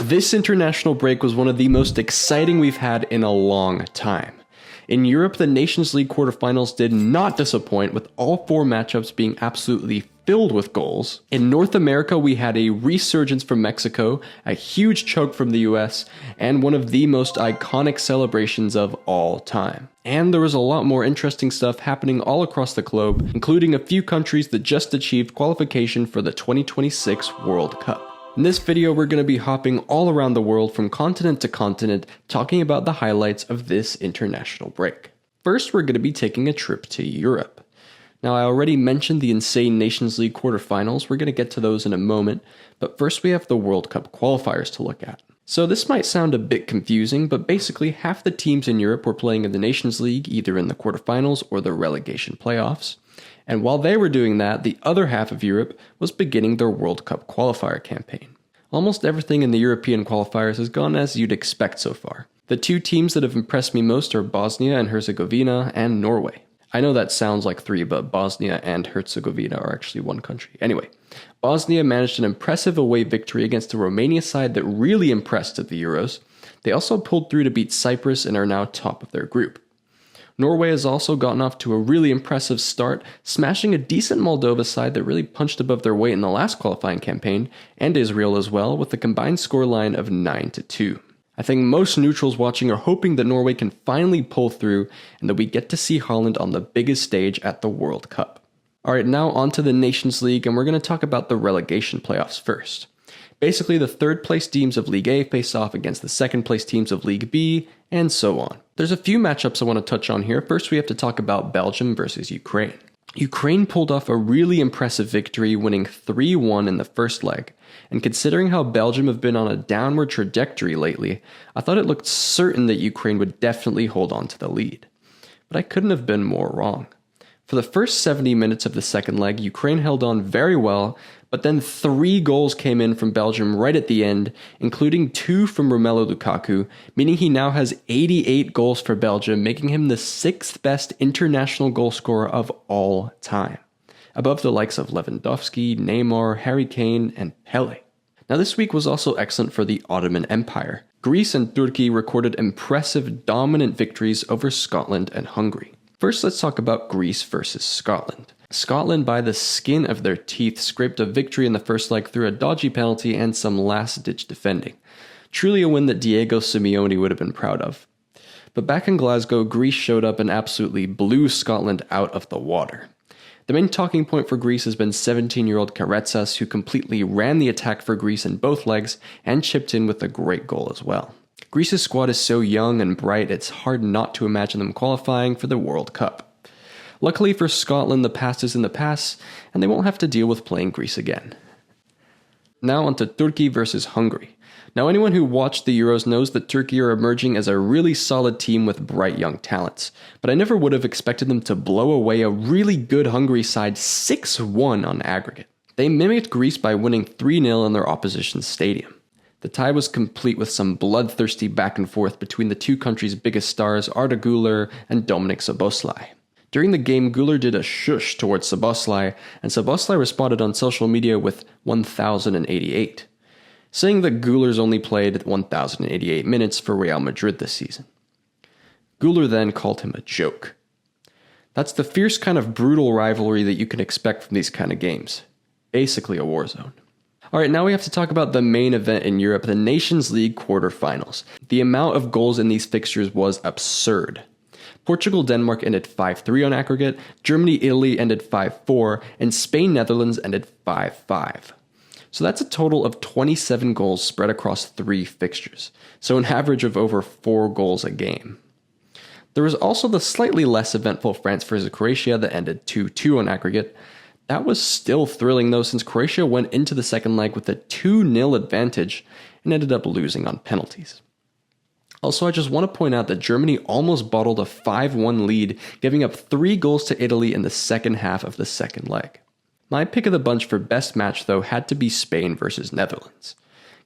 This international break was one of the most exciting we've had in a long time. In Europe, the Nations League quarterfinals did not disappoint, with all four matchups being absolutely filled with goals. In North America, we had a resurgence from Mexico, a huge choke from the US, and one of the most iconic celebrations of all time. And there was a lot more interesting stuff happening all across the globe, including a few countries that just achieved qualification for the 2026 World Cup. In this video, we're going to be hopping all around the world from continent to continent, talking about the highlights of this international break. First, we're going to be taking a trip to Europe. Now, I already mentioned the insane Nations League quarterfinals. We're going to get to those in a moment, but first we have the World Cup qualifiers to look at. So this might sound a bit confusing, but basically half the teams in Europe were playing in the Nations League, either in the quarterfinals or the relegation playoffs. And while they were doing that, the other half of Europe was beginning their World Cup qualifier campaign. Almost everything in the European qualifiers has gone as you'd expect so far. The two teams that have impressed me most are Bosnia and Herzegovina and Norway. I know that sounds like three, but Bosnia and Herzegovina are actually one country. Anyway, Bosnia managed an impressive away victory against a Romania side that really impressed at the Euros. They also pulled through to beat Cyprus and are now top of their group. Norway has also gotten off to a really impressive start, smashing a decent Moldova side that really punched above their weight in the last qualifying campaign, and Israel as well, with a combined scoreline of 9-2. I think most neutrals watching are hoping that Norway can finally pull through and that we get to see Holland on the biggest stage at the World Cup. Alright, now on to the Nations League, and we're going to talk about the relegation playoffs first. Basically, the third place teams of League A face off against the second place teams of League B, and so on. There's a few matchups I want to touch on here. First, we have to talk about Belgium versus Ukraine. Ukraine pulled off a really impressive victory, winning 3-1 in the first leg. And considering how Belgium have been on a downward trajectory lately, I thought it looked certain that Ukraine would definitely hold on to the lead. But I couldn't have been more wrong. For the first 70 minutes of the second leg, Ukraine held on very well, but then 3 goals came in from Belgium right at the end, including 2 from Romelu Lukaku, meaning he now has 88 goals for Belgium, making him the 6th best international goal scorer of all time, above the likes of Lewandowski, Neymar, Harry Kane, and Pele. Now this week was also excellent for the Ottoman Empire. Greece and Turkey recorded impressive dominant victories over Scotland and Hungary. First, let's talk about Greece versus Scotland. Scotland, by the skin of their teeth, scraped a victory in the first leg through a dodgy penalty and some last-ditch defending. Truly a win that Diego Simeone would have been proud of. But back in Glasgow, Greece showed up and absolutely blew Scotland out of the water. The main talking point for Greece has been 17-year-old Karetsas, who completely ran the attack for Greece in both legs and chipped in with a great goal as well. Greece's squad is so young and bright, it's hard not to imagine them qualifying for the World Cup. Luckily for Scotland, the past is in the past, and they won't have to deal with playing Greece again. Now on to Turkey versus Hungary. Now anyone who watched the Euros knows that Turkey are emerging as a really solid team with bright young talents, but I never would have expected them to blow away a really good Hungary side 6-1 on aggregate. They mimicked Greece by winning 3-0 in their opposition's stadium. The tie was complete with some bloodthirsty back and forth between the two countries' biggest stars, Arda Güler and Dominik Szoboszlai. During the game, Güler did a shush towards Szoboszlai, and Szoboszlai responded on social media with 1,088, saying that Güler's only played 1,088 minutes for Real Madrid this season. Güler then called him a joke. That's the fierce kind of brutal rivalry that you can expect from these kind of games. Basically a war zone. Alright, now we have to talk about the main event in Europe, the Nations League quarterfinals. The amount of goals in these fixtures was absurd. Portugal-Denmark ended 5-3 on aggregate, Germany-Italy ended 5-4, and Spain-Netherlands ended 5-5. So that's a total of 27 goals spread across 3 fixtures, so an average of over 4 goals a game. There was also the slightly less eventful France versus Croatia that ended 2-2 on aggregate. That was still thrilling though, since Croatia went into the second leg with a 2-0 advantage and ended up losing on penalties. Also, I just want to point out that Germany almost bottled a 5-1 lead, giving up 3 goals to Italy in the second half of the second leg. My pick of the bunch for best match though had to be Spain versus Netherlands.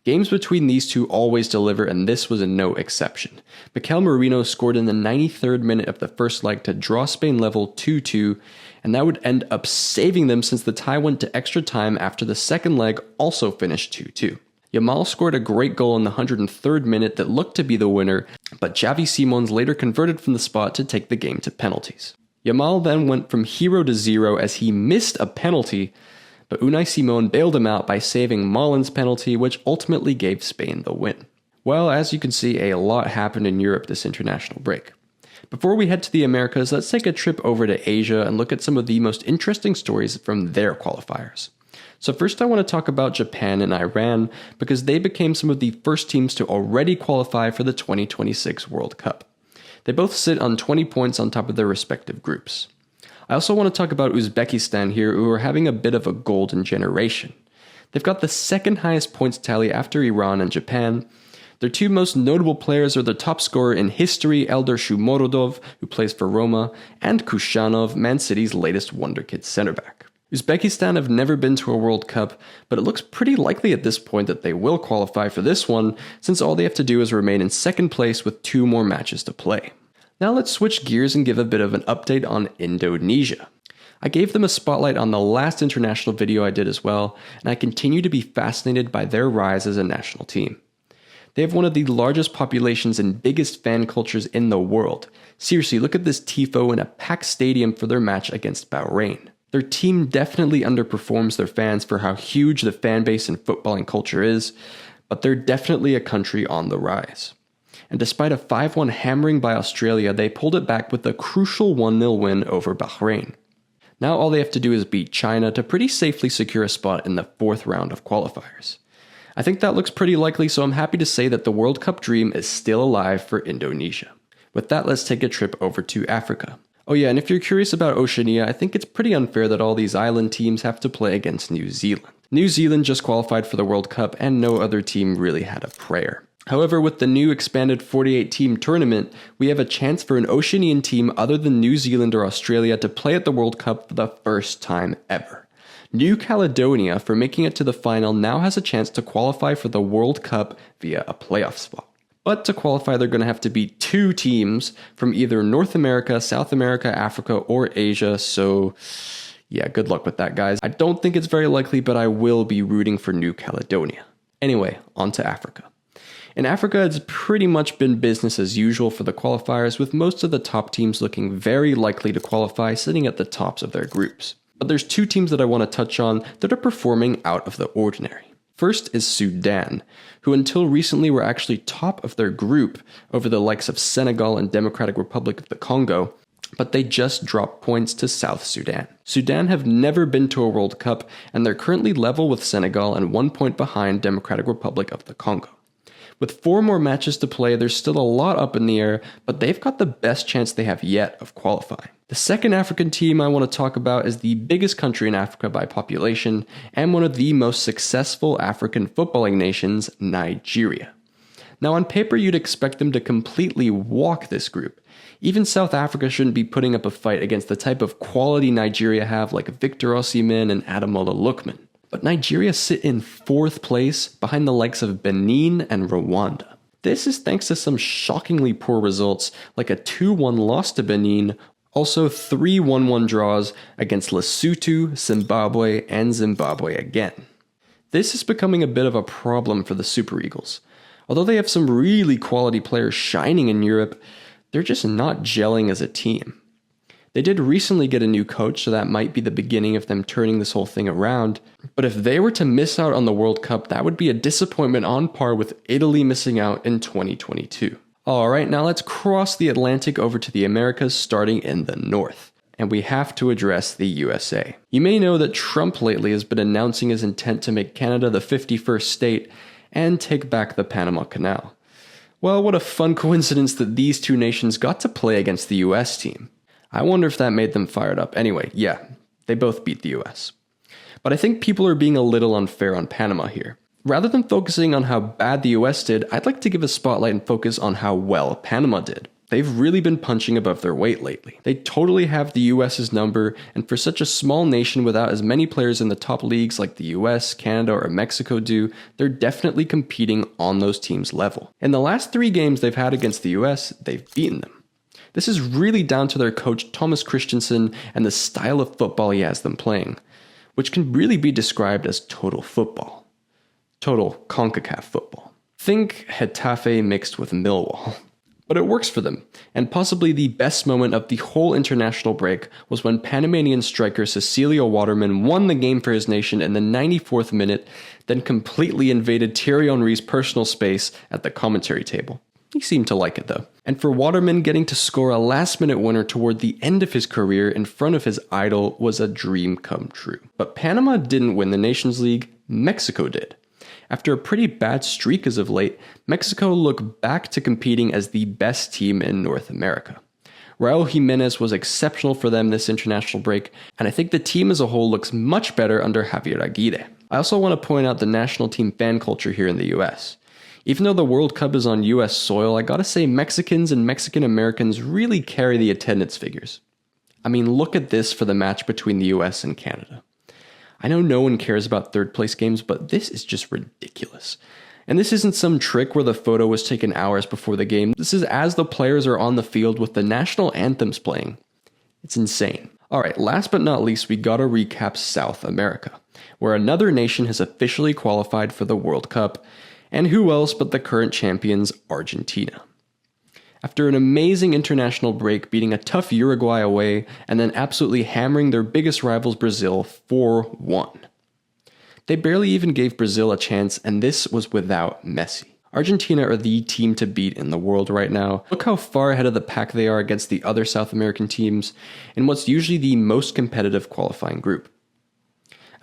Games between these two always deliver, and this was no exception. Mikel Merino scored in the 93rd minute of the first leg to draw Spain level 2-2, and that would end up saving them since the tie went to extra time after the second leg also finished 2-2. Yamal scored a great goal in the 103rd minute that looked to be the winner, but Xavi Simons later converted from the spot to take the game to penalties. Yamal then went from hero to zero as he missed a penalty, but Unai Simon bailed him out by saving Malin's penalty, which ultimately gave Spain the win. Well, as you can see, a lot happened in Europe this international break. Before we head to the Americas, let's take a trip over to Asia and look at some of the most interesting stories from their qualifiers. So first I want to talk about Japan and Iran because they became some of the first teams to already qualify for the 2026 World Cup. They both sit on 20 points on top of their respective groups. I also want to talk about Uzbekistan here, who are having a bit of a golden generation. They've got the second highest points tally after Iran and Japan. Their two most notable players are the top scorer in history, Eldar Shomurodov, who plays for Roma, and Kushanov, Man City's latest wonderkid centre-back. Uzbekistan have never been to a World Cup, but it looks pretty likely at this point that they will qualify for this one, since all they have to do is remain in second place with 2 more matches to play. Now let's switch gears and give a bit of an update on Indonesia. I gave them a spotlight on the last international video I did as well, and I continue to be fascinated by their rise as a national team. They have one of the largest populations and biggest fan cultures in the world. Seriously, look at this tifo in a packed stadium for their match against Bahrain. Their team definitely underperforms their fans for how huge the fan base in footballing culture is, but they're definitely a country on the rise. And despite a 5-1 hammering by Australia, they pulled it back with a crucial 1-0 win over Bahrain. Now all they have to do is beat China to pretty safely secure a spot in the 4th round of qualifiers. I think that looks pretty likely, so I'm happy to say that the World Cup dream is still alive for Indonesia. With that, let's take a trip over to Africa. Oh yeah, and if you're curious about Oceania, I think it's pretty unfair that all these island teams have to play against New Zealand. New Zealand just qualified for the World Cup, and no other team really had a prayer. However, with the new expanded 48-team tournament, we have a chance for an Oceanian team other than New Zealand or Australia to play at the World Cup for the first time ever. New Caledonia, for making it to the final, now has a chance to qualify for the World Cup via a playoff spot. But to qualify, they're going to have to beat 2 teams from either North America, South America, Africa, or Asia, so yeah, good luck with that, guys. I don't think it's very likely, but I will be rooting for New Caledonia. Anyway, on to Africa. In Africa, it's pretty much been business as usual for the qualifiers, with most of the top teams looking very likely to qualify, sitting at the tops of their groups. But there's 2 teams that I want to touch on that are performing out of the ordinary. First is Sudan, who until recently were actually top of their group over the likes of Senegal and Democratic Republic of the Congo, but they just dropped points to South Sudan. Sudan have never been to a World Cup, and they're currently level with Senegal and 1 point behind Democratic Republic of the Congo. With 4 more matches to play, there's still a lot up in the air, but they've got the best chance they have yet of qualifying. The second African team I want to talk about is the biggest country in Africa by population, and one of the most successful African footballing nations, Nigeria. Now on paper you'd expect them to completely walk this group. Even South Africa shouldn't be putting up a fight against the type of quality Nigeria have like Victor Osimhen and Ademola Lookman. But Nigeria sit in 4th place behind the likes of Benin and Rwanda. This is thanks to some shockingly poor results like a 2-1 loss to Benin, also 3 1-1 draws against Lesotho, Zimbabwe, and Zimbabwe again. This is becoming a bit of a problem for the Super Eagles. Although they have some really quality players shining in Europe, they're just not gelling as a team. They did recently get a new coach, so that might be the beginning of them turning this whole thing around. But if they were to miss out on the World Cup, that would be a disappointment on par with Italy missing out in 2022. Alright, now let's cross the Atlantic over to the Americas, starting in the north. And we have to address the USA. You may know that Trump lately has been announcing his intent to make Canada the 51st state and take back the Panama Canal. Well, what a fun coincidence that these 2 nations got to play against the US team. I wonder if that made them fired up. Anyway, yeah, they both beat the US. But I think people are being a little unfair on Panama here. Rather than focusing on how bad the US did, I'd like to give a spotlight and focus on how well Panama did. They've really been punching above their weight lately. They totally have the US's number, and for such a small nation without as many players in the top leagues like the US, Canada, or Mexico do, they're definitely competing on those teams' level. In the last 3 games they've had against the US, they've beaten them. This is really down to their coach Thomas Christensen and the style of football he has them playing, which can really be described as total football. Total CONCACAF football. Think Getafe mixed with Millwall. But it works for them, and possibly the best moment of the whole international break was when Panamanian striker Cecilio Waterman won the game for his nation in the 94th minute, then completely invaded Thierry Henry's personal space at the commentary table. He seemed to like it though. And for Waterman, getting to score a last-minute winner toward the end of his career in front of his idol was a dream come true. But Panama didn't win the Nations League, Mexico did. After a pretty bad streak as of late, Mexico looked back to competing as the best team in North America. Raul Jimenez was exceptional for them this international break, and I think the team as a whole looks much better under Javier Aguirre. I also want to point out the national team fan culture here in the US. Even though the World Cup is on US soil, I gotta say Mexicans and Mexican Americans really carry the attendance figures. I mean, look at this for the match between the US and Canada. I know no one cares about third place games, but this is just ridiculous. And this isn't some trick where the photo was taken hours before the game. This is as the players are on the field with the national anthems playing. It's insane. Alright, last but not least, we gotta recap South America, where another nation has officially qualified for the World Cup, and who else but the current champions, Argentina. After an amazing international break, beating a tough Uruguay away, and then absolutely hammering their biggest rivals Brazil 4-1. They barely even gave Brazil a chance, and this was without Messi. Argentina are the team to beat in the world right now. Look how far ahead of the pack they are against the other South American teams in what's usually the most competitive qualifying group.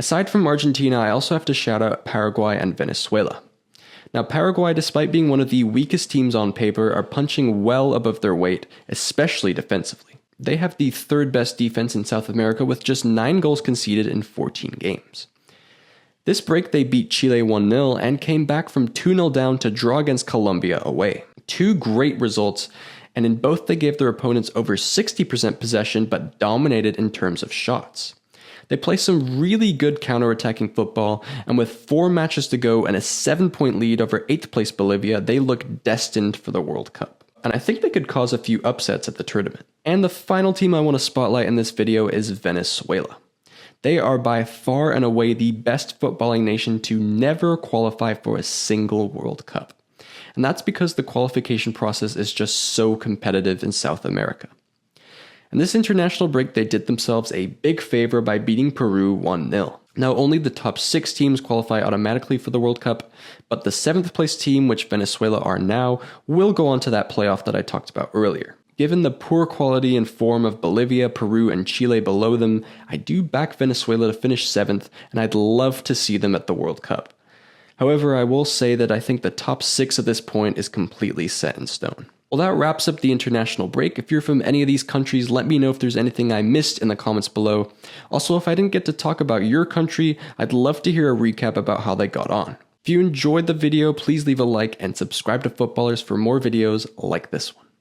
Aside from Argentina, I also have to shout out Paraguay and Venezuela. Now, Paraguay, despite being one of the weakest teams on paper, are punching well above their weight, especially defensively. They have the third best defense in South America with just 9 goals conceded in 14 games. This break they beat Chile 1-0 and came back from 2-0 down to draw against Colombia away. 2 great results, and in both they gave their opponents over 60% possession but dominated in terms of shots. They play some really good counter-attacking football, and with 4 matches to go and a 7-point lead over 8th place Bolivia, they look destined for the World Cup. And I think they could cause a few upsets at the tournament. And the final team I want to spotlight in this video is Venezuela. They are by far and away the best footballing nation to never qualify for a single World Cup. And that's because the qualification process is just so competitive in South America. And this international break, they did themselves a big favor by beating Peru 1-0. Now, only the top 6 teams qualify automatically for the World Cup, but the 7th place team, which Venezuela are now, will go on to that playoff that I talked about earlier. Given the poor quality and form of Bolivia, Peru, and Chile below them, I do back Venezuela to finish 7th, and I'd love to see them at the World Cup. However, I will say that I think the top 6 at this point is completely set in stone. Well, that wraps up the international break. If you're from any of these countries, let me know if there's anything I missed in the comments below. Also, if I didn't get to talk about your country, I'd love to hear a recap about how they got on. If you enjoyed the video, please leave a like and subscribe to Footballers for more videos like this one.